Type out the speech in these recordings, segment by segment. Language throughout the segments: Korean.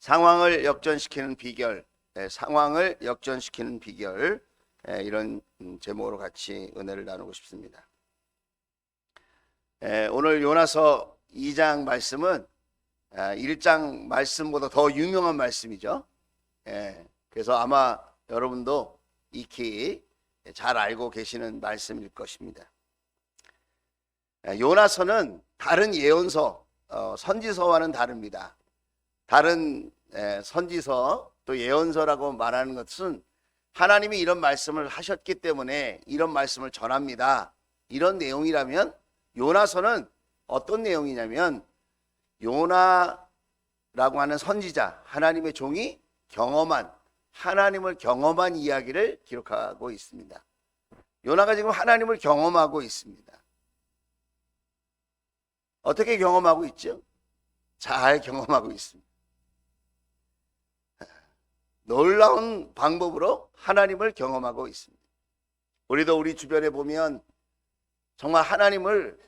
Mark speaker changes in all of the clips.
Speaker 1: 상황을 역전시키는 비결, 상황을 역전시키는 비결, 이런 제목으로 같이 은혜를 나누고 싶습니다. 오늘 요나서 2장 말씀은 1장 말씀보다 더 유명한 말씀이죠. 그래서 아마 여러분도 익히 잘 알고 계시는 말씀일 것입니다. 요나서는 다른 예언서, 선지서와는 다릅니다. 다른 선지서 또 예언서라고 말하는 것은 하나님이 이런 말씀을 하셨기 때문에 이런 말씀을 전합니다. 이런 내용이라면 요나서는 어떤 내용이냐면 요나라고 하는 선지자, 하나님의 종이 하나님을 경험한 이야기를 기록하고 있습니다. 요나가 지금 하나님을 경험하고 있습니다. 어떻게 경험하고 있죠? 잘 경험하고 있습니다. 놀라운 방법으로 하나님을 경험하고 있습니다. 우리도 우리 주변에 보면 정말 하나님을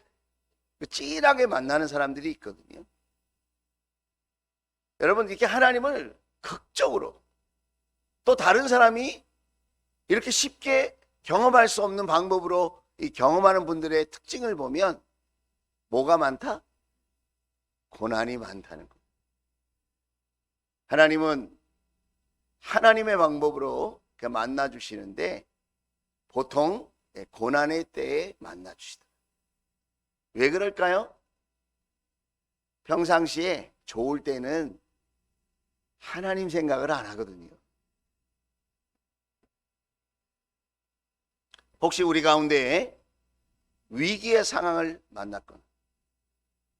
Speaker 1: 찌하게 만나는 사람들이 있거든요. 여러분, 이렇게 하나님을 극적으로, 또 다른 사람이 이렇게 쉽게 경험할 수 없는 방법으로 이 경험하는 분들의 특징을 보면 뭐가 많다? 고난이 많다는 것. 하나님은 하나님의 방법으로 만나 주시는데 보통 고난의 때에 만나 주시다. 왜 그럴까요? 평상시에 좋을 때는 하나님 생각을 안 하거든요. 혹시 우리 가운데 위기의 상황을 만났거나,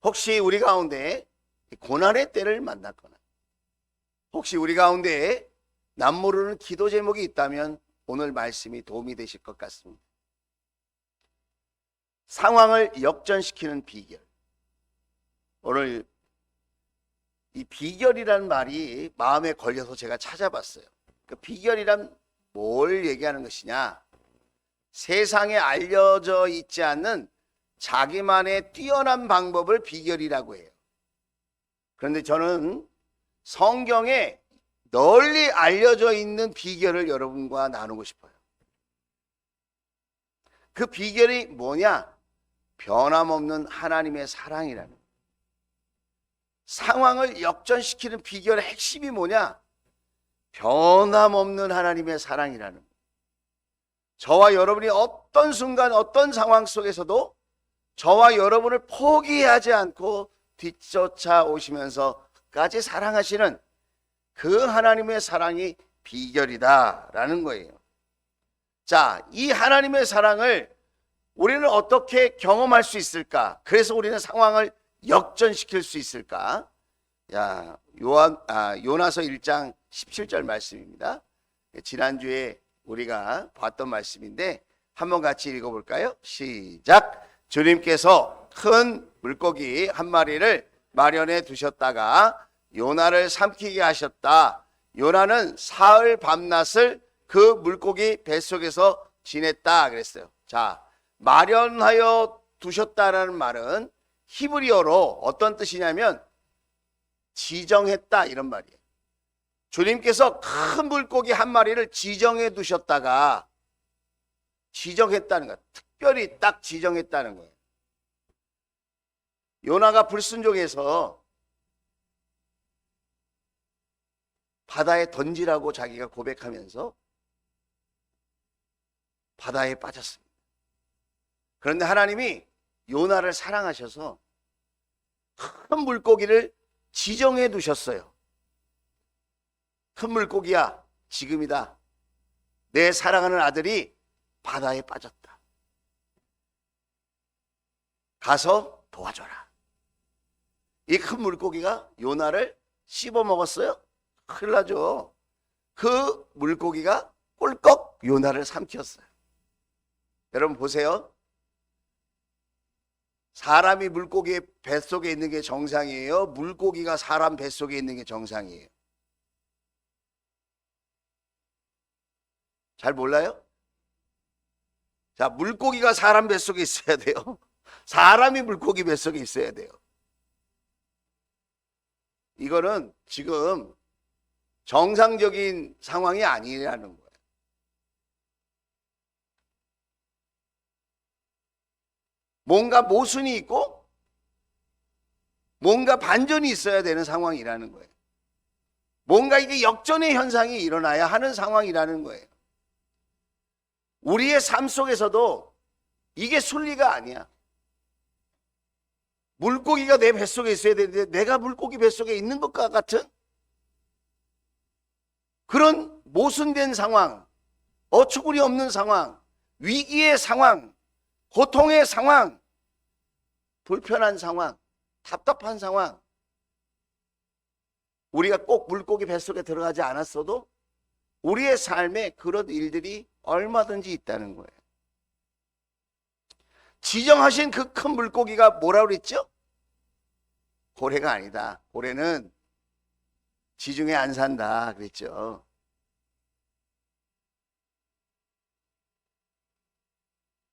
Speaker 1: 혹시 우리 가운데 고난의 때를 만났거나, 혹시 우리 가운데 남모르는 기도 제목이 있다면 오늘 말씀이 도움이 되실 것 같습니다. 상황을 역전시키는 비결. 오늘 이 비결이라는 말이 마음에 걸려서 제가 찾아봤어요. 그 비결이란 뭘 얘기하는 것이냐? 세상에 알려져 있지 않는 자기만의 뛰어난 방법을 비결이라고 해요. 그런데 저는 성경에 널리 알려져 있는 비결을 여러분과 나누고 싶어요. 그 비결이 뭐냐? 변함없는 하나님의 사랑이라는 거예요. 상황을 역전시키는 비결의 핵심이 뭐냐? 변함없는 하나님의 사랑이라는 거예요. 저와 여러분이 어떤 순간 어떤 상황 속에서도 저와 여러분을 포기하지 않고 뒤쫓아 오시면서까지 사랑하시는 그 하나님의 사랑이 비결이다라는 거예요. 자, 이 하나님의 사랑을 우리는 어떻게 경험할 수 있을까? 그래서 우리는 상황을 역전시킬 수 있을까? 요나서 1장 17절 말씀입니다. 지난주에 우리가 봤던 말씀인데 한번 같이 읽어볼까요? 시작! 주님께서 큰 물고기 한 마리를 마련해 두셨다가 요나를 삼키게 하셨다. 요나는 사흘 밤낮을 그 물고기 뱃속에서 지냈다 그랬어요. 자, 마련하여 두셨다라는 말은 히브리어로 어떤 뜻이냐면 지정했다 이런 말이에요. 주님께서 큰 물고기 한 마리를 지정해 두셨다가, 지정했다는 것, 특별히 딱 지정했다는 거예요. 요나가 불순종해서 바다에 던지라고 자기가 고백하면서 바다에 빠졌습니다. 그런데 하나님이 요나를 사랑하셔서 큰 물고기를 지정해 두셨어요. 큰 물고기야, 지금이다. 내 사랑하는 아들이 바다에 빠졌다. 가서 도와줘라. 이 큰 물고기가 요나를 씹어 먹었어요? 큰일 나죠. 그 물고기가 꿀꺽 요나를 삼켰어요. 여러분 보세요. 사람이 물고기의 뱃속에 있는 게 정상이에요? 물고기가 사람 뱃속에 있는 게 정상이에요? 잘 몰라요? 자, 물고기가 사람 뱃속에 있어야 돼요? 사람이 물고기 뱃속에 있어야 돼요? 이거는 지금 정상적인 상황이 아니라는 거예요. 뭔가 모순이 있고 뭔가 반전이 있어야 되는 상황이라는 거예요. 뭔가 이게 역전의 현상이 일어나야 하는 상황이라는 거예요. 우리의 삶 속에서도 이게 순리가 아니야. 물고기가 내 뱃속에 있어야 되는데 내가 물고기 뱃속에 있는 것과 같은 그런 모순된 상황, 어처구니 없는 상황, 위기의 상황, 고통의 상황, 불편한 상황, 답답한 상황, 우리가 꼭 물고기 뱃속에 들어가지 않았어도 우리의 삶에 그런 일들이 얼마든지 있다는 거예요. 지정하신 그 큰 물고기가 뭐라고 그랬죠? 고래가 아니다. 고래는 지중해 안 산다 그랬죠.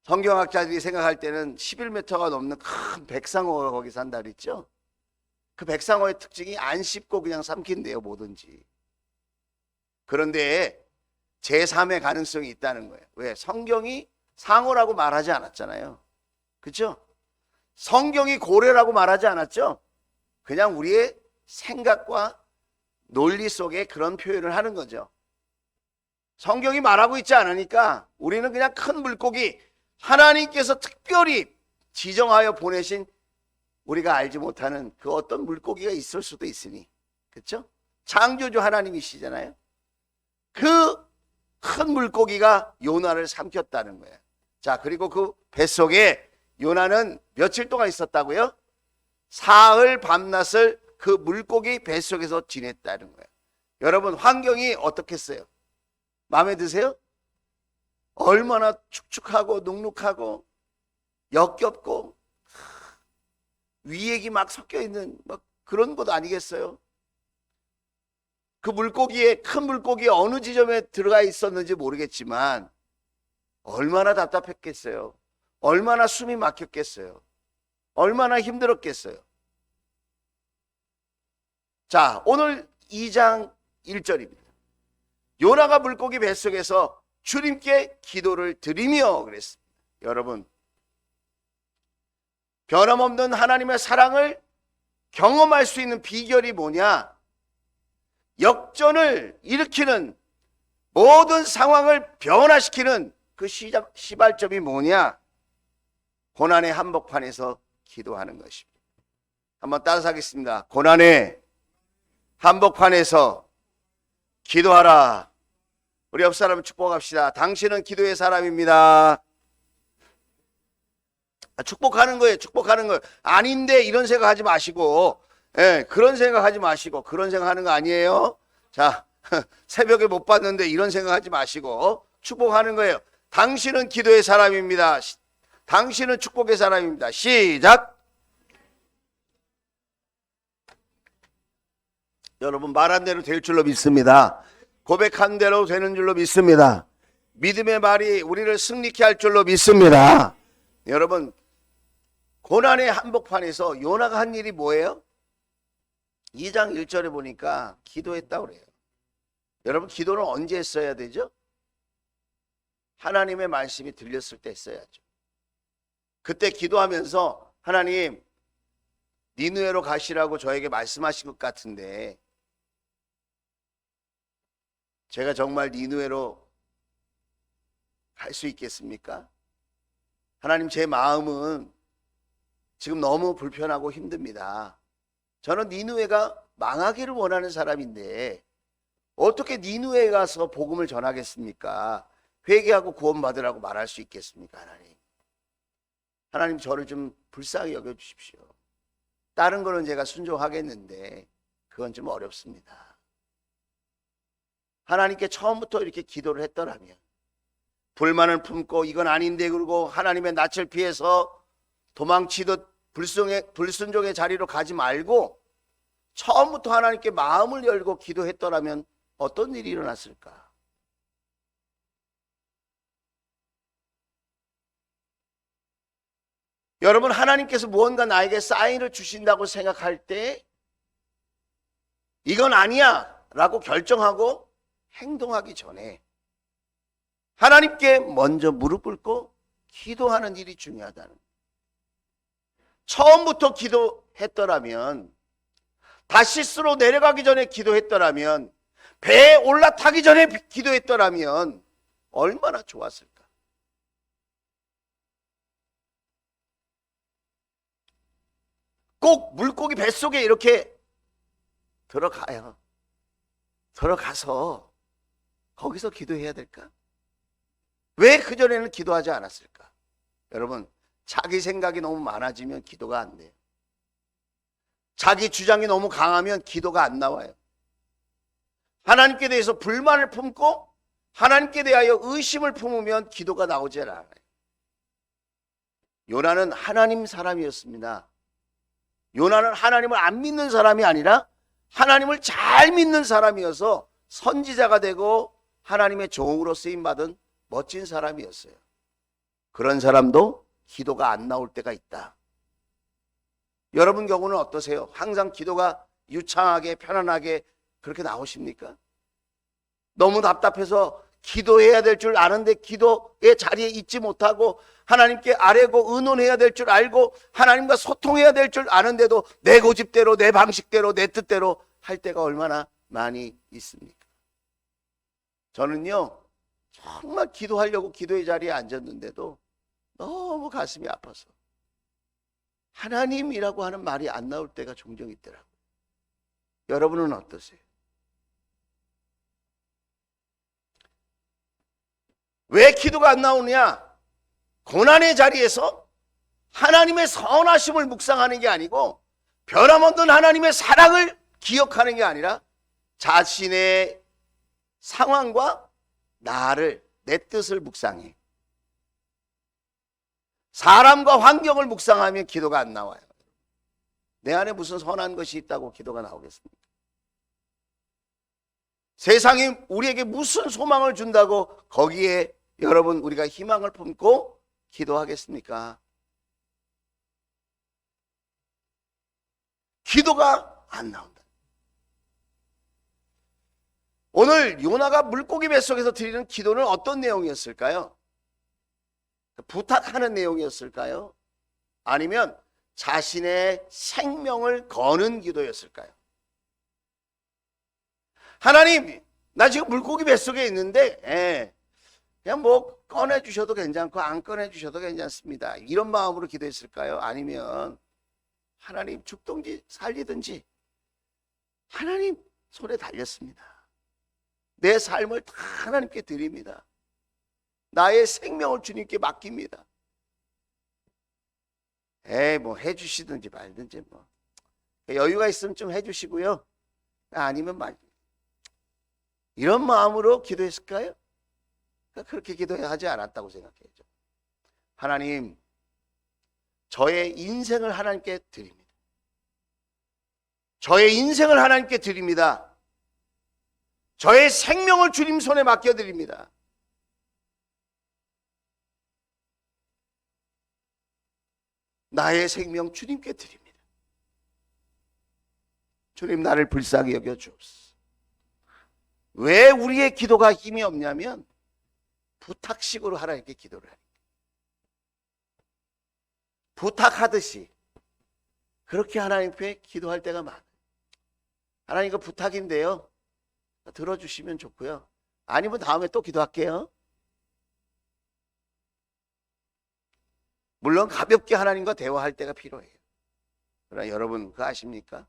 Speaker 1: 성경학자들이 생각할 때는 11m가 넘는 큰 백상어가 거기 산다 그랬죠. 그 백상어의 특징이 안 씹고 그냥 삼킨대요, 뭐든지. 그런데 제3의 가능성이 있다는 거예요. 왜? 성경이 상어라고 말하지 않았잖아요. 그렇죠? 성경이 고래라고 말하지 않았죠? 그냥 우리의 생각과 논리 속에 그런 표현을 하는 거죠. 성경이 말하고 있지 않으니까 우리는 그냥 큰 물고기, 하나님께서 특별히 지정하여 보내신 우리가 알지 못하는 그 어떤 물고기가 있을 수도 있으니, 그렇죠? 창조주 하나님이시잖아요. 그 큰 물고기가 요나를 삼켰다는 거예요. 자, 그리고 그 뱃속에 요나는 며칠 동안 있었다고요? 사흘 밤낮을 그 물고기 뱃속에서 지냈다는 거예요. 여러분, 환경이 어떻겠어요? 마음에 드세요? 얼마나 축축하고 눅눅하고 역겹고 위액이 막 섞여 있는 막 그런 곳 아니겠어요? 그 물고기에, 큰 물고기에 어느 지점에 들어가 있었는지 모르겠지만 얼마나 답답했겠어요. 얼마나 숨이 막혔겠어요. 얼마나 힘들었겠어요. 자, 오늘 2장 1절입니다. 요나가 물고기 뱃속에서 주님께 기도를 드리며 그랬습니다. 여러분, 변함없는 하나님의 사랑을 경험할 수 있는 비결이 뭐냐? 역전을 일으키는, 모든 상황을 변화시키는 그 시발점이 뭐냐? 고난의 한복판에서 기도하는 것입니다. 한번 따라서 하겠습니다. 고난의 한복판에서 기도하라. 우리 옆 사람을 축복합시다. 당신은 기도의 사람입니다. 축복하는 거예요. 축복하는 거예요. 아닌데 이런 생각하지 마시고, 그런 생각하지 마시고, 그런 생각하는 거 아니에요. 자, 새벽에 못 봤는데 이런 생각하지 마시고 축복하는 거예요. 당신은 기도의 사람입니다. 당신은 축복의 사람입니다. 시작. 여러분, 말한 대로 될 줄로 믿습니다. 고백한 대로 되는 줄로 믿습니다. 믿음의 말이 우리를 승리케 할 줄로 믿습니다. 여러분, 고난의 한복판에서 요나가 한 일이 뭐예요? 2장 1절에 보니까 기도했다고 그래요. 여러분, 기도는 언제 했어야 되죠? 하나님의 말씀이 들렸을 때 했어야죠. 그때 기도하면서 하나님, 니느웨로 가시라고 저에게 말씀하신 것 같은데 제가 정말 니느웨로 갈 수 있겠습니까? 하나님, 제 마음은 지금 너무 불편하고 힘듭니다. 저는 니느웨가 망하기를 원하는 사람인데 어떻게 니느웨에 가서 복음을 전하겠습니까? 회개하고 구원받으라고 말할 수 있겠습니까? 하나님, 저를 좀 불쌍히 여겨주십시오. 다른 거는 제가 순종하겠는데 그건 좀 어렵습니다. 하나님께 처음부터 이렇게 기도를 했더라면, 불만을 품고 이건 아닌데 그러고 하나님의 낯을 피해서 도망치듯 불순종의 자리로 가지 말고 처음부터 하나님께 마음을 열고 기도했더라면 어떤 일이 일어났을까? 여러분, 하나님께서 무언가 나에게 사인을 주신다고 생각할 때 이건 아니야, 라고 결정하고 행동하기 전에 하나님께 먼저 무릎 꿇고 기도하는 일이 중요하다는 거예요. 처음부터 기도했더라면, 다시스로 내려가기 전에 기도했더라면, 배에 올라타기 전에 기도했더라면 얼마나 좋았을까. 꼭 물고기 뱃속에 이렇게 들어가서 거기서 기도해야 될까? 왜 그전에는 기도하지 않았을까? 여러분, 자기 생각이 너무 많아지면 기도가 안 돼요. 자기 주장이 너무 강하면 기도가 안 나와요. 하나님께 대해서 불만을 품고 하나님께 대하여 의심을 품으면 기도가 나오지 않아요. 요나는 하나님 사람이었습니다. 요나는 하나님을 안 믿는 사람이 아니라 하나님을 잘 믿는 사람이어서 선지자가 되고 하나님의 종으로 쓰임받은 멋진 사람이었어요. 그런 사람도 기도가 안 나올 때가 있다. 여러분 경우는 어떠세요? 항상 기도가 유창하게 편안하게 그렇게 나오십니까? 너무 답답해서 기도해야 될 줄 아는데 기도의 자리에 있지 못하고 하나님께 아뢰고 의논해야 될 줄 알고 하나님과 소통해야 될 줄 아는데도 내 고집대로 내 방식대로 내 뜻대로 할 때가 얼마나 많이 있습니까? 저는요 정말 기도하려고 기도의 자리에 앉았는데도 너무 가슴이 아파서 하나님이라고 하는 말이 안 나올 때가 종종 있더라고요. 여러분은 어떠세요? 왜 기도가 안 나오느냐? 고난의 자리에서 하나님의 선하심을 묵상하는 게 아니고 변함없는 하나님의 사랑을 기억하는 게 아니라 자신의 상황과 내 뜻을 묵상해. 사람과 환경을 묵상하면 기도가 안 나와요. 내 안에 무슨 선한 것이 있다고 기도가 나오겠습니까? 세상이 우리에게 무슨 소망을 준다고 거기에 여러분 우리가 희망을 품고 기도하겠습니까? 기도가 안 나온다. 오늘 요나가 물고기 뱃속에서 드리는 기도는 어떤 내용이었을까요? 부탁하는 내용이었을까요? 아니면 자신의 생명을 거는 기도였을까요? 하나님, 나 지금 물고기 뱃속에 있는데 그냥 뭐 꺼내주셔도 괜찮고 안 꺼내주셔도 괜찮습니다. 이런 마음으로 기도했을까요? 아니면 하나님 죽든지 살리든지 하나님 손에 달렸습니다. 내 삶을 다 하나님께 드립니다. 나의 생명을 주님께 맡깁니다. 뭐 해주시든지 말든지 뭐 여유가 있으면 좀 해주시고요. 아니면 말. 이런 마음으로 기도했을까요? 그렇게 기도하지 않았다고 생각해요. 하나님, 저의 인생을 하나님께 드립니다. 저의 인생을 하나님께 드립니다. 저의 생명을 주님 손에 맡겨드립니다. 나의 생명 주님께 드립니다. 주님, 나를 불쌍히 여겨 주옵소서. 왜 우리의 기도가 힘이 없냐면 부탁식으로 하나님께 기도를 합니다. 부탁하듯이 그렇게 하나님께 기도할 때가 많아요. 하나님, 이거 부탁인데요, 들어주시면 좋고요. 아니면 다음에 또 기도할게요. 물론 가볍게 하나님과 대화할 때가 필요해요. 그러나 여러분 그거 아십니까?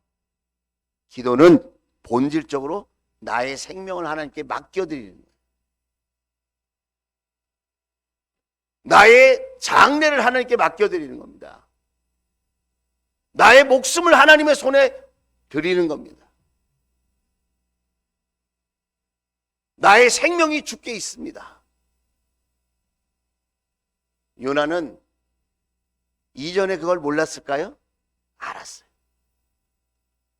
Speaker 1: 기도는 본질적으로 나의 생명을 하나님께 맡겨드리는 거예요. 나의 장래를 하나님께 맡겨드리는 겁니다. 나의 목숨을 하나님의 손에 드리는 겁니다. 나의 생명이 주께 있습니다. 요나는 이전에 그걸 몰랐을까요? 알았어요.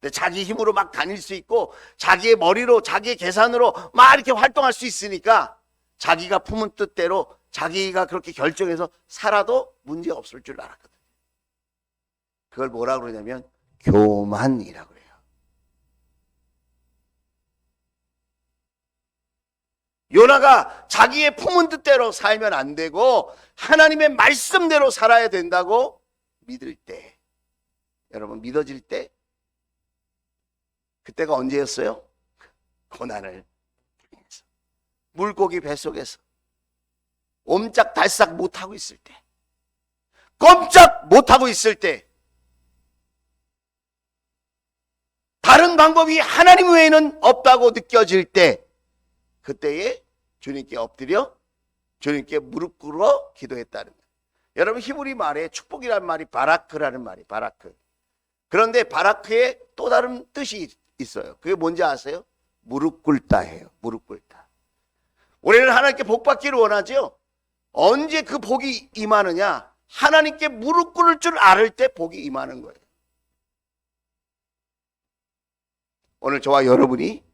Speaker 1: 근데 자기 힘으로 막 다닐 수 있고 자기의 머리로 자기의 계산으로 막 이렇게 활동할 수 있으니까 자기가 품은 뜻대로 자기가 그렇게 결정해서 살아도 문제 없을 줄 알았거든요. 그걸 뭐라고 그러냐면 교만이라고 그래요. 요나가 자기의 품은 뜻대로 살면 안 되고 하나님의 말씀대로 살아야 된다고 믿을 때, 여러분 믿어질 때, 그때가 언제였어요? 고난을 당해서, 물고기 뱃속에서 옴짝달싹 못하고 있을 때, 꼼짝 못하고 있을 때, 다른 방법이 하나님 외에는 없다고 느껴질 때, 그때에 주님께 엎드려 주님께 무릎 꿇어 기도했다는 거예요. 여러분 히브리 말에 축복이라는 말이 바라크라는 말이 바라크. 그런데 바라크에 또 다른 뜻이 있어요. 그게 뭔지 아세요? 무릎 꿇다예요. 무릎 꿇다. 우리는 하나님께 복 받기를 원하죠. 언제 그 복이 임하느냐? 하나님께 무릎 꿇을 줄 알을 때 복이 임하는 거예요. 오늘 저와 여러분이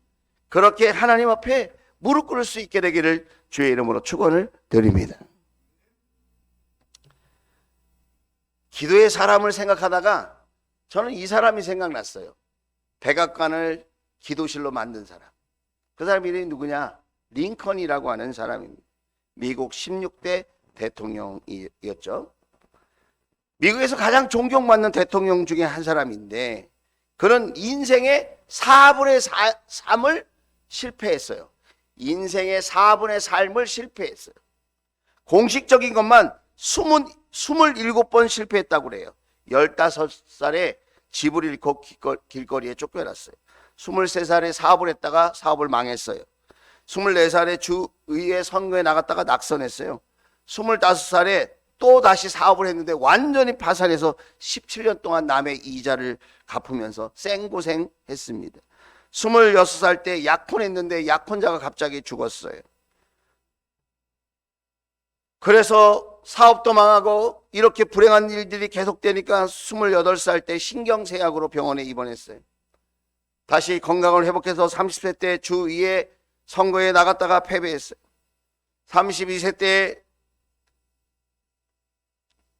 Speaker 1: 그렇게 하나님 앞에 무릎 꿇을 수 있게 되기를 주의 이름으로 축원을 드립니다. 기도의 사람을 생각하다가 저는 이 사람이 생각났어요. 백악관을 기도실로 만든 사람. 그 사람 이름이 누구냐? 링컨이라고 하는 사람입니다. 미국 16대 대통령이었죠. 미국에서 가장 존경받는 대통령 중에 한 사람인데 그는 인생의 4분의 3을 실패했어요. 인생의 4분의 삶을 실패했어요. 공식적인 것만 27번 실패했다고 그래요. 15살에 집을 잃고 길거리에 쫓겨났어요. 23살에 사업을 했다가 사업을 망했어요. 24살에 주의회 선거에 나갔다가 낙선했어요. 25살에 또 다시 사업을 했는데 완전히 파산해서 17년 동안 남의 이자를 갚으면서 생고생했습니다. 26살 때 약혼했는데 약혼자가 갑자기 죽었어요. 그래서 사업도 망하고 이렇게 불행한 일들이 계속되니까 28살 때 신경쇠약으로 병원에 입원했어요. 다시 건강을 회복해서 30세 때 주위에 선거에 나갔다가 패배했어요. 32세 때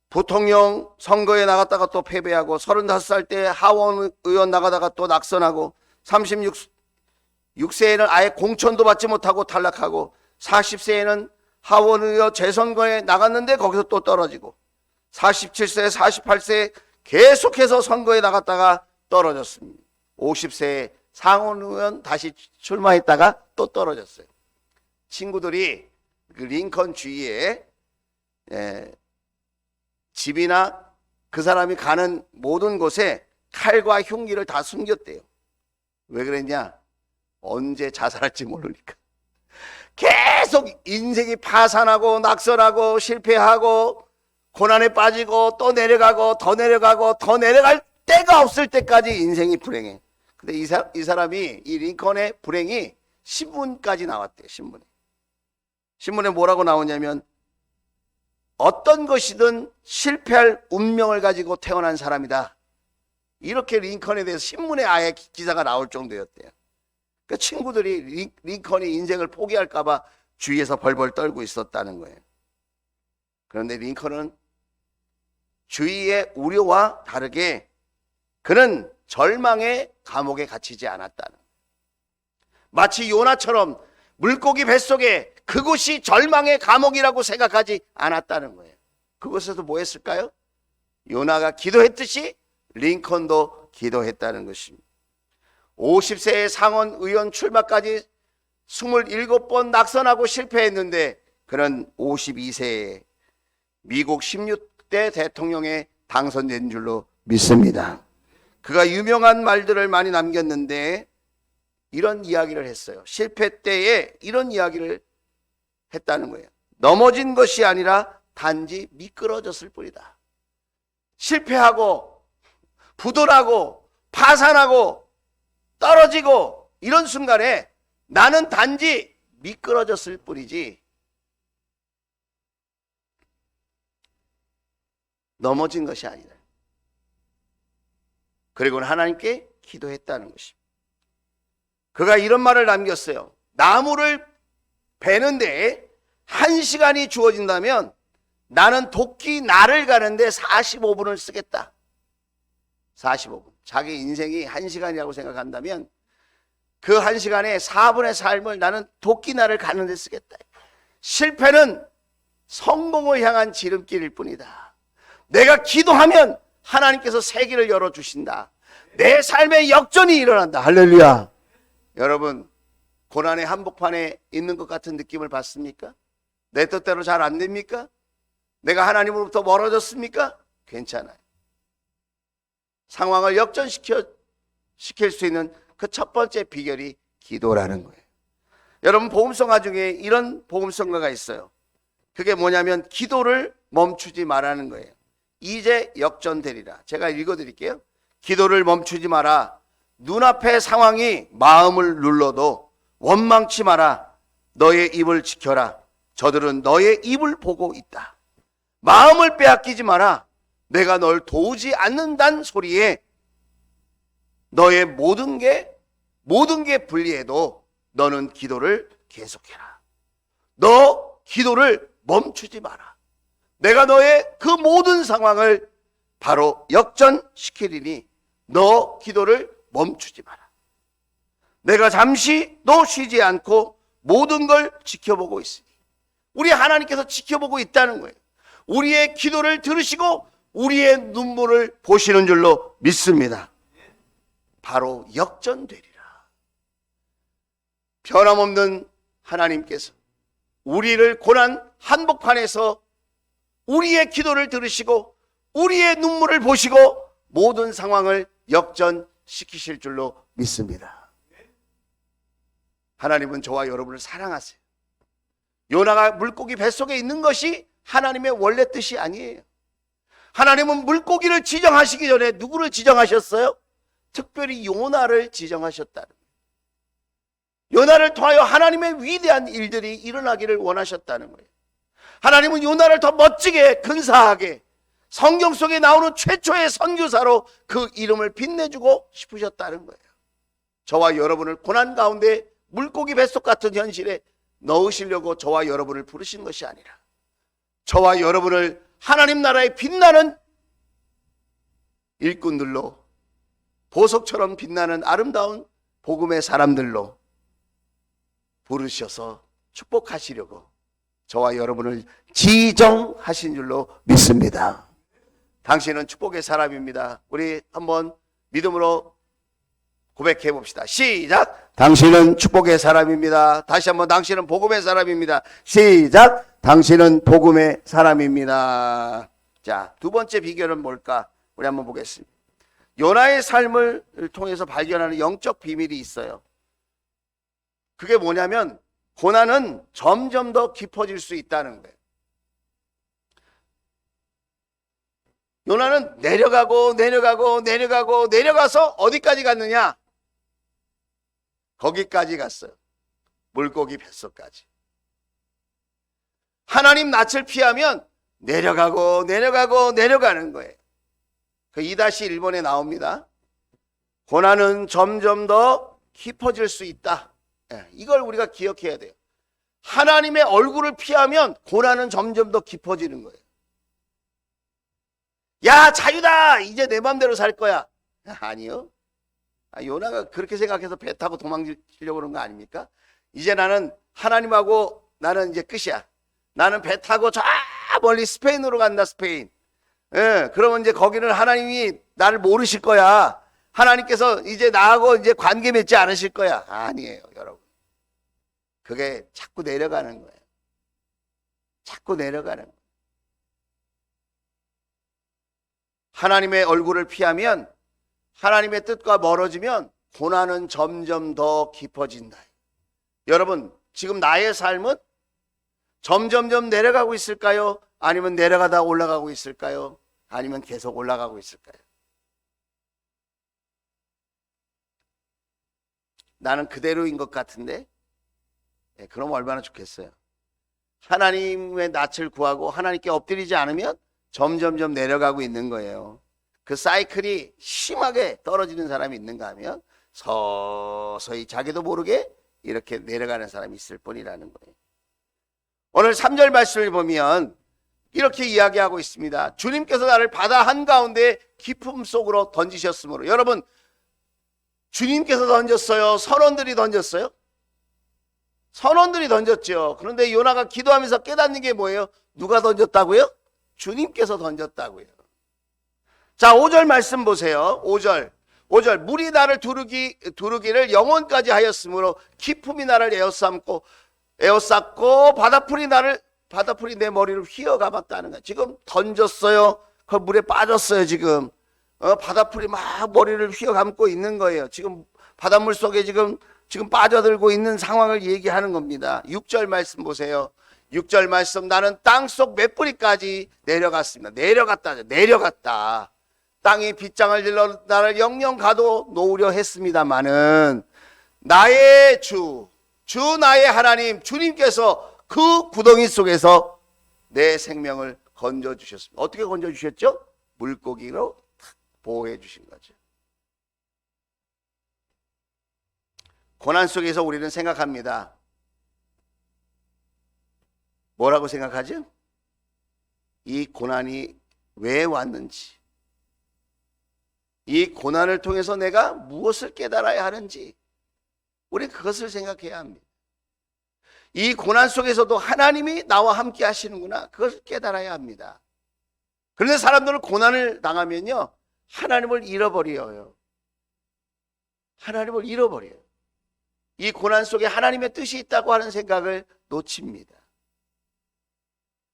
Speaker 1: 부통령 선거에 나갔다가 또 패배하고 35살 때 하원 의원 나가다가 또 낙선하고 36세에는 아예 공천도 받지 못하고 탈락하고 40세에는 하원 의원 재선거에 나갔는데 거기서 또 떨어지고 47세, 48세 계속해서 선거에 나갔다가 떨어졌습니다. 50세에 상원 의원 다시 출마했다가 또 떨어졌어요. 친구들이 그 링컨 주위에 집이나 그 사람이 가는 모든 곳에 칼과 흉기를 다 숨겼대요. 왜 그랬냐? 언제 자살할지 모르니까. 계속 인생이 파산하고 낙선하고 실패하고 고난에 빠지고 또 내려가고 더 내려가고 더 내려갈 데가 없을 때까지 인생이 불행해. 근데 이 사람이 이 링컨의 불행이 신문까지 나왔대요. 신문에 뭐라고 나오냐면 어떤 것이든 실패할 운명을 가지고 태어난 사람이다. 이렇게 링컨에 대해서 신문에 아예 기사가 나올 정도였대요. 그 친구들이 링컨이 인생을 포기할까 봐 주위에서 벌벌 떨고 있었다는 거예요. 그런데 링컨은 주위의 우려와 다르게 그는 절망의 감옥에 갇히지 않았다는 거예요. 마치 요나처럼 물고기 뱃속에 그곳이 절망의 감옥이라고 생각하지 않았다는 거예요. 그곳에서 뭐 했을까요? 요나가 기도했듯이 링컨도 기도했다는 것입니다. 50세의 상원 의원 출마까지 27번 낙선하고 실패했는데 그는 52세에 미국 16대 대통령에 당선된 줄로 믿습니다. 그가 유명한 말들을 많이 남겼는데 이런 이야기를 했어요. 실패 때에 이런 이야기를 했다는 거예요. 넘어진 것이 아니라 단지 미끄러졌을 뿐이다. 실패하고 부도나고 파산하고 떨어지고 이런 순간에 나는 단지 미끄러졌을 뿐이지 넘어진 것이 아니다. 그리고는 하나님께 기도했다는 것입니다. 그가 이런 말을 남겼어요. 나무를 베는데 1시간이 주어진다면 나는 도끼 날을 가는데 45분을 쓰겠다. 45분. 자기 인생이 1시간이라고 생각한다면 그 1시간에 4분의 삶을 나는 도끼날을 가는 데 쓰겠다. 실패는 성공을 향한 지름길일 뿐이다. 내가 기도하면 하나님께서 세계를 열어주신다. 내 삶에 역전이 일어난다. 할렐루야. 여러분, 고난의 한복판에 있는 것 같은 느낌을 받습니까? 내 뜻대로 잘 안 됩니까? 내가 하나님으로부터 멀어졌습니까? 괜찮아요. 상황을 역전시킬 수 있는 그 첫 번째 비결이 기도라는 거예요. 여러분, 복음성가 중에 이런 복음성가가 있어요. 그게 뭐냐면 기도를 멈추지 말라는 거예요. 이제 역전되리라. 제가 읽어드릴게요. 기도를 멈추지 마라. 눈앞의 상황이 마음을 눌러도 원망치 마라. 너의 입을 지켜라. 저들은 너의 입을 보고 있다. 마음을 빼앗기지 마라. 내가 널 도우지 않는다는 소리에 너의 모든 게 불리해도 너는 기도를 계속해라. 너 기도를 멈추지 마라. 내가 너의 그 모든 상황을 바로 역전시키리니 너 기도를 멈추지 마라. 내가 잠시 너 쉬지 않고 모든 걸 지켜보고 있으니. 우리 하나님께서 지켜보고 있다는 거예요. 우리의 기도를 들으시고 우리의 눈물을 보시는 줄로 믿습니다. 바로 역전되리라. 변함없는 하나님께서 우리를 고난 한복판에서 우리의 기도를 들으시고 우리의 눈물을 보시고 모든 상황을 역전시키실 줄로 믿습니다. 하나님은 저와 여러분을 사랑하세요. 요나가 물고기 뱃속에 있는 것이 하나님의 원래 뜻이 아니에요. 하나님은 물고기를 지정하시기 전에 누구를 지정하셨어요? 특별히 요나를 지정하셨다는 거예요. 요나를 통하여 하나님의 위대한 일들이 일어나기를 원하셨다는 거예요. 하나님은 요나를 더 멋지게 근사하게 성경 속에 나오는 최초의 선교사로 그 이름을 빛내주고 싶으셨다는 거예요. 저와 여러분을 고난 가운데 물고기 뱃속 같은 현실에 넣으시려고 저와 여러분을 부르신 것이 아니라 저와 여러분을 하나님 나라에 빛나는 일꾼들로 보석처럼 빛나는 아름다운 복음의 사람들로 부르셔서 축복하시려고 저와 여러분을 지정하신 줄로 믿습니다. 당신은 축복의 사람입니다. 우리 한번 믿음으로 고백해 봅시다. 시작. 당신은 축복의 사람입니다. 다시 한번 당신은 복음의 사람입니다. 시작. 당신은 복음의 사람입니다. 자, 두 번째 비결은 뭘까? 우리 한번 보겠습니다. 요나의 삶을 통해서 발견하는 영적 비밀이 있어요. 그게 뭐냐면 고난은 점점 더 깊어질 수 있다는 거예요. 요나는 내려가서 어디까지 갔느냐? 거기까지 갔어요. 물고기 뱃속까지. 하나님 낯을 피하면 내려가는 거예요. 그 2-1번에 나옵니다. 고난은 점점 더 깊어질 수 있다. 이걸 우리가 기억해야 돼요. 하나님의 얼굴을 피하면 고난은 점점 더 깊어지는 거예요. 야, 자유다! 이제 내 맘대로 살 거야. 아니요. 요나가 그렇게 생각해서 배 타고 도망치려고 그런 거 아닙니까? 이제 나는 하나님하고 나는 이제 끝이야. 나는 배 타고 저 멀리 스페인으로 간다, 스페인. 그러면 이제 거기는 하나님이 나를 모르실 거야. 하나님께서 이제 나하고 이제 관계 맺지 않으실 거야. 아니에요, 여러분. 그게 자꾸 내려가는 거예요. 자꾸 내려가는 거예요. 하나님의 얼굴을 피하면, 하나님의 뜻과 멀어지면 고난은 점점 더 깊어진다. 여러분, 지금 나의 삶은 점점점 내려가고 있을까요? 아니면 내려가다 올라가고 있을까요? 아니면 계속 올라가고 있을까요? 나는 그대로인 것 같은데? 그럼 얼마나 좋겠어요. 하나님의 낯을 구하고 하나님께 엎드리지 않으면 점점점 내려가고 있는 거예요. 그 사이클이 심하게 떨어지는 사람이 있는가 하면 서서히 자기도 모르게 이렇게 내려가는 사람이 있을 뿐이라는 거예요. 오늘 3절 말씀을 보면 이렇게 이야기하고 있습니다. 주님께서 나를 바다 한가운데 깊음 속으로 던지셨으므로. 여러분, 주님께서 던졌어요? 선원들이 던졌어요? 선원들이 던졌죠. 그런데 요나가 기도하면서 깨닫는 게 뭐예요? 누가 던졌다고요? 주님께서 던졌다고요. 자, 5절 말씀 보세요. 5절 물이 나를 두르기를 영혼까지 하였으므로 기품이 나를 에워쌌고 바다풀이 내 머리를 휘어감았다는 거야. 지금 던졌어요. 그 물에 빠졌어요. 지금 바다풀이 막 머리를 휘어감고 있는 거예요. 지금 바닷물 속에 지금 빠져들고 있는 상황을 얘기하는 겁니다. 6절 말씀 보세요. 6절 말씀, 나는 땅속 몇 뿌리까지 내려갔습니다. 내려갔다. 땅이 빗장을 질러 나를 영영 가도 놓으려 했습니다마는 나의 주 나의 하나님 주님께서 그 구덩이 속에서 내 생명을 건져주셨습니다. 어떻게 건져주셨죠? 물고기로 보호해 주신 거죠. 고난 속에서 우리는 생각합니다. 뭐라고 생각하죠? 이 고난이 왜 왔는지, 이 고난을 통해서 내가 무엇을 깨달아야 하는지, 우리 그것을 생각해야 합니다. 이 고난 속에서도 하나님이 나와 함께 하시는구나, 그것을 깨달아야 합니다. 그런데 사람들은 고난을 당하면요, 하나님을 잃어버려요. 하나님을 잃어버려요. 이 고난 속에 하나님의 뜻이 있다고 하는 생각을 놓칩니다.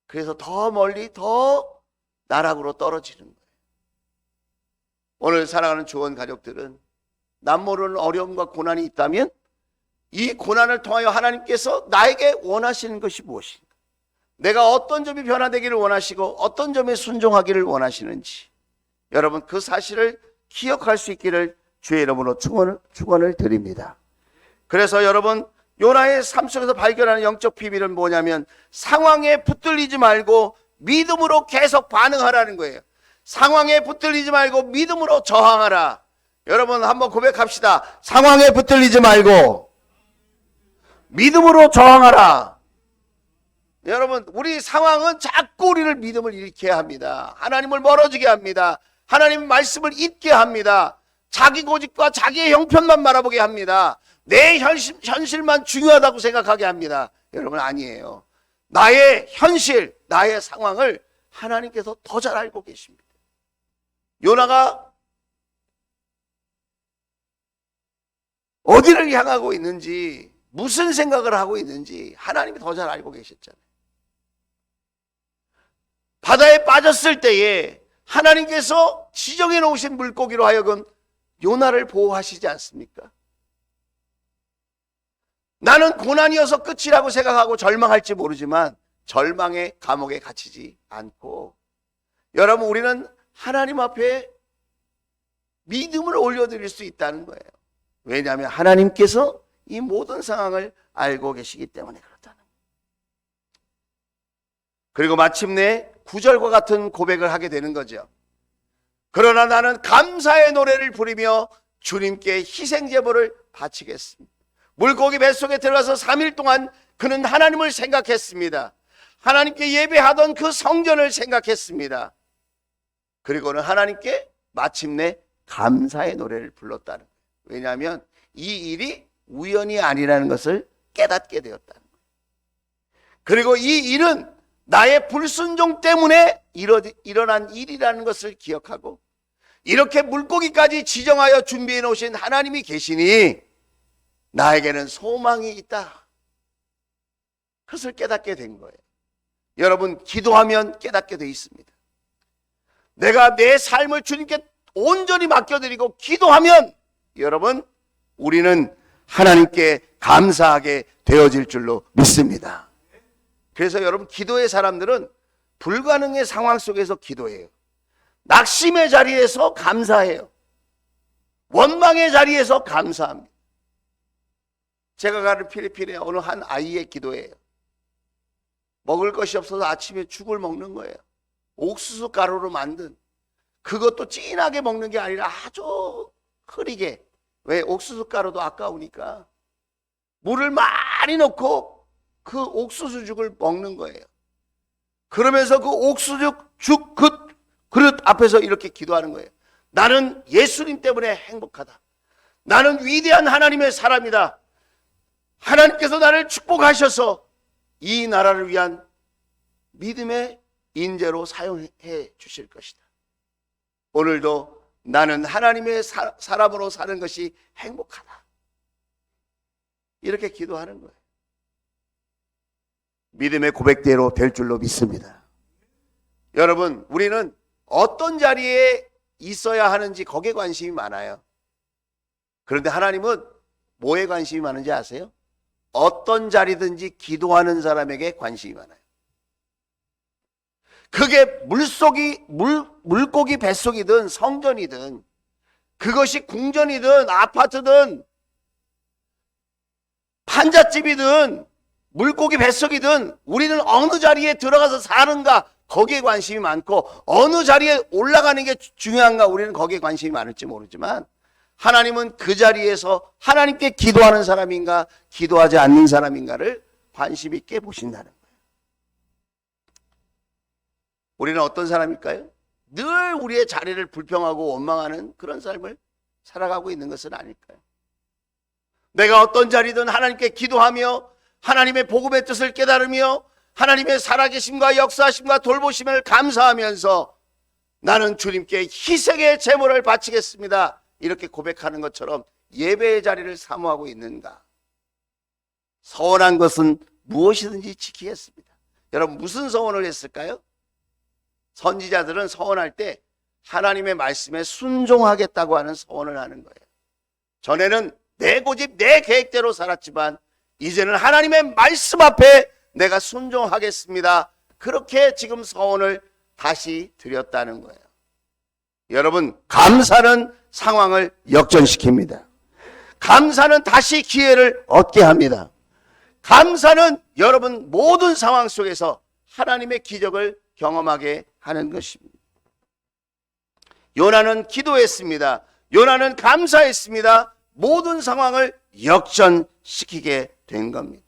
Speaker 1: 그래서 더 멀리 더 나락으로 떨어지는 거예요. 오늘 사랑하는 주원 가족들은 남모르는 어려움과 고난이 있다면 이 고난을 통하여 하나님께서 나에게 원하시는 것이 무엇인가, 내가 어떤 점이 변화되기를 원하시고 어떤 점에 순종하기를 원하시는지, 여러분 그 사실을 기억할 수 있기를 주의 이름으로 축원을 드립니다. 그래서 여러분, 요나의 삶 속에서 발견하는 영적 비밀은 뭐냐면 상황에 붙들리지 말고 믿음으로 계속 반응하라는 거예요. 상황에 붙들리지 말고 믿음으로 저항하라. 여러분 한번 고백합시다. 상황에 붙들리지 말고 믿음으로 저항하라. 여러분, 우리 상황은 자꾸 우리를 믿음을 잃게 합니다. 하나님을 멀어지게 합니다. 하나님 말씀을 잊게 합니다. 자기 고집과 자기의 형편만 바라보게 합니다. 내 현실만 중요하다고 생각하게 합니다. 여러분, 아니에요. 나의 현실, 나의 상황을 하나님께서 더 잘 알고 계십니다. 요나가 어디를 향하고 있는지, 무슨 생각을 하고 있는지 하나님이 더 잘 알고 계셨잖아요. 바다에 빠졌을 때에 하나님께서 지정해 놓으신 물고기로 하여금 요나를 보호하시지 않습니까? 나는 고난이어서 끝이라고 생각하고 절망할지 모르지만 절망의 감옥에 갇히지 않고, 여러분, 우리는 하나님 앞에 믿음을 올려드릴 수 있다는 거예요. 왜냐하면 하나님께서 이 모든 상황을 알고 계시기 때문에 그렇다는 거예요. 그리고 마침내 9절과 같은 고백을 하게 되는 거죠. 그러나 나는 감사의 노래를 부르며 주님께 희생제물을 바치겠습니다. 물고기 뱃속에 들어가서 3일 동안 그는 하나님을 생각했습니다. 하나님께 예배하던 그 성전을 생각했습니다. 그리고는 하나님께 마침내 감사의 노래를 불렀다는 거예요. 왜냐하면 이 일이 우연이 아니라는 것을 깨닫게 되었다는 거예요. 그리고 이 일은 나의 불순종 때문에 일어난 일이라는 것을 기억하고, 이렇게 물고기까지 지정하여 준비해 놓으신 하나님이 계시니 나에게는 소망이 있다, 그것을 깨닫게 된 거예요. 여러분, 기도하면 깨닫게 돼 있습니다. 내가 내 삶을 주님께 온전히 맡겨드리고 기도하면, 여러분, 우리는 하나님께 감사하게 되어질 줄로 믿습니다. 그래서 여러분, 기도의 사람들은 불가능의 상황 속에서 기도해요. 낙심의 자리에서 감사해요. 원망의 자리에서 감사합니다. 제가 가는 필리핀에 어느 한 아이의 기도예요. 먹을 것이 없어서 아침에 죽을 먹는 거예요. 옥수수 가루로 만든, 그것도 진하게 먹는 게 아니라 아주 흐리게, 왜? 옥수수 가루도 아까우니까 물을 많이 넣고 그 옥수수죽을 먹는 거예요. 그러면서 그 옥수수죽 그릇 앞에서 이렇게 기도하는 거예요. 나는 예수님 때문에 행복하다. 나는 위대한 하나님의 사람이다. 하나님께서 나를 축복하셔서 이 나라를 위한 믿음의 인재로 사용해 주실 것이다. 오늘도 나는 하나님의 사람으로 사는 것이 행복하다. 이렇게 기도하는 거예요. 믿음의 고백대로 될 줄로 믿습니다. 여러분, 우리는 어떤 자리에 있어야 하는지 거기에 관심이 많아요. 그런데 하나님은 뭐에 관심이 많은지 아세요? 어떤 자리든지 기도하는 사람에게 관심이 많아요. 그게 물고기 뱃속이든 성전이든, 그것이 궁전이든 아파트든 판잣집이든 물고기 뱃속이든, 우리는 어느 자리에 들어가서 사는가 거기에 관심이 많고, 어느 자리에 올라가는 게 중요한가 우리는 거기에 관심이 많을지 모르지만, 하나님은 그 자리에서 하나님께 기도하는 사람인가 기도하지 않는 사람인가를 관심 있게 보신다는 거예요. 우리는 어떤 사람일까요? 늘 우리의 자리를 불평하고 원망하는 그런 삶을 살아가고 있는 것은 아닐까요? 내가 어떤 자리든 하나님께 기도하며 하나님의 복음의 뜻을 깨달으며 하나님의 살아계심과 역사하심과 돌보심을 감사하면서 나는 주님께 희생의 제물을 바치겠습니다, 이렇게 고백하는 것처럼 예배의 자리를 사모하고 있는가? 서원한 것은 무엇이든지 지키겠습니다. 여러분, 무슨 서원을 했을까요? 선지자들은 서원할 때 하나님의 말씀에 순종하겠다고 하는 서원을 하는 거예요. 전에는 내 고집, 내 계획대로 살았지만 이제는 하나님의 말씀 앞에 내가 순종하겠습니다, 그렇게 지금 서원을 다시 드렸다는 거예요. 여러분, 감사는 상황을 역전시킵니다. 감사는 다시 기회를 얻게 합니다. 감사는 여러분 모든 상황 속에서 하나님의 기적을 경험하게 하는 것입니다. 요나는 기도했습니다. 요나는 감사했습니다. 모든 상황을 역전시키게 된 겁니다.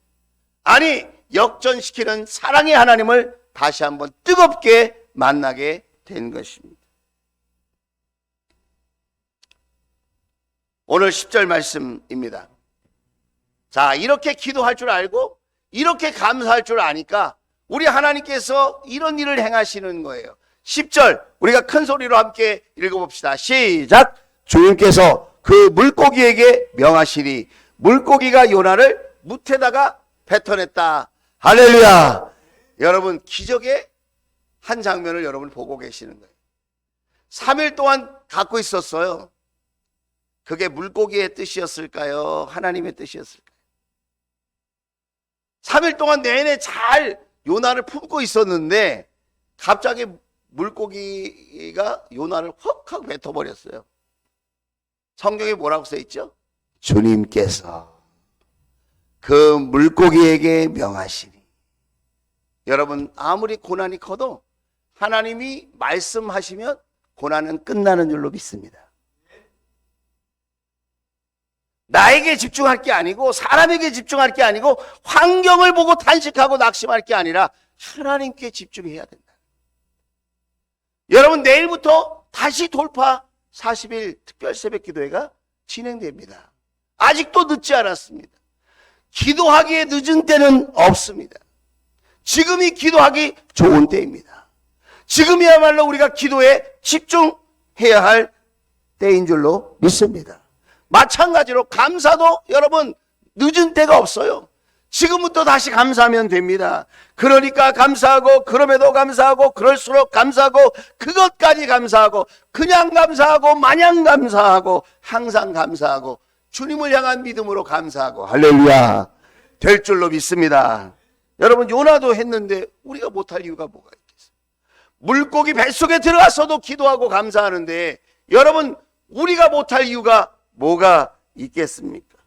Speaker 1: 아니, 역전시키는 사랑의 하나님을 다시 한번 뜨겁게 만나게 된 것입니다. 오늘 10절 말씀입니다. 자, 이렇게 기도할 줄 알고 이렇게 감사할 줄 아니까 우리 하나님께서 이런 일을 행하시는 거예요. 10절 우리가 큰 소리로 함께 읽어봅시다. 시작. 주님께서 그 물고기에게 명하시니 물고기가 요나를 뭇에다가 뱉어냈다. 할렐루야. 여러분, 기적의 한 장면을 여러분 보고 계시는 거예요. 3일 동안 갖고 있었어요. 그게 물고기의 뜻이었을까요? 하나님의 뜻이었을까요? 3일 동안 내내 잘 요나를 품고 있었는데 갑자기 물고기가 요나를 헉 하고 뱉어버렸어요. 성경에 뭐라고 써있죠? 주님께서 그 물고기에게 명하시니. 여러분, 아무리 고난이 커도 하나님이 말씀하시면 고난은 끝나는 줄로 믿습니다. 나에게 집중할 게 아니고 사람에게 집중할 게 아니고 환경을 보고 탄식하고 낙심할 게 아니라 하나님께 집중해야 된다. 여러분, 내일부터 다시 돌파 40일 특별 새벽 기도회가 진행됩니다. 아직도 늦지 않았습니다. 기도하기에 늦은 때는 없습니다. 지금이 기도하기 좋은 때입니다. 지금이야말로 우리가 기도에 집중해야 할 때인 줄로 믿습니다. 마찬가지로 감사도 여러분 늦은 때가 없어요. 지금부터 다시 감사하면 됩니다. 그러니까 감사하고, 그럼에도 감사하고, 그럴수록 감사하고, 그것까지 감사하고, 그냥 감사하고, 마냥 감사하고, 항상 감사하고, 주님을 향한 믿음으로 감사하고, 할렐루야, 될 줄로 믿습니다. 여러분, 요나도 했는데 우리가 못할 이유가 뭐가 있겠어요? 물고기 뱃속에 들어갔어도 기도하고 감사하는데 여러분, 우리가 못할 이유가 뭐가 있겠습니까?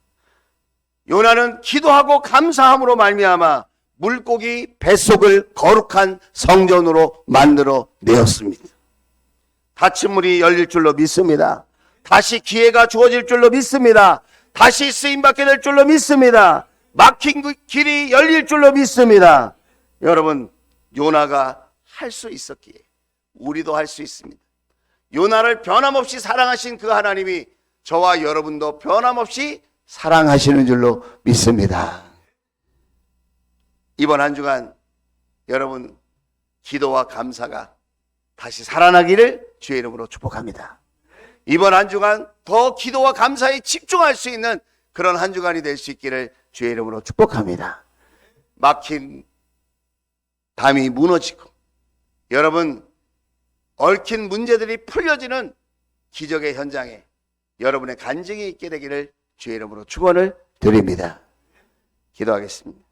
Speaker 1: 요나는 기도하고 감사함으로 말미암아 물고기 뱃속을 거룩한 성전으로 만들어 내었습니다. 닫힌 문이 열릴 줄로 믿습니다. 다시 기회가 주어질 줄로 믿습니다. 다시 쓰임받게 될 줄로 믿습니다. 막힌 길이 열릴 줄로 믿습니다. 여러분, 요나가 할 수 있었기에 우리도 할 수 있습니다. 요나를 변함없이 사랑하신 그 하나님이 저와 여러분도 변함없이 사랑하시는 줄로 믿습니다. 이번 한 주간 여러분 기도와 감사가 다시 살아나기를 주의 이름으로 축복합니다. 이번 한 주간 더 기도와 감사에 집중할 수 있는 그런 한 주간이 될 수 있기를 주의 이름으로 축복합니다. 막힌 담이 무너지고 여러분 얽힌 문제들이 풀려지는 기적의 현장에 여러분의 간증이 있게 되기를 주의 이름으로 축원을 드립니다. 기도하겠습니다.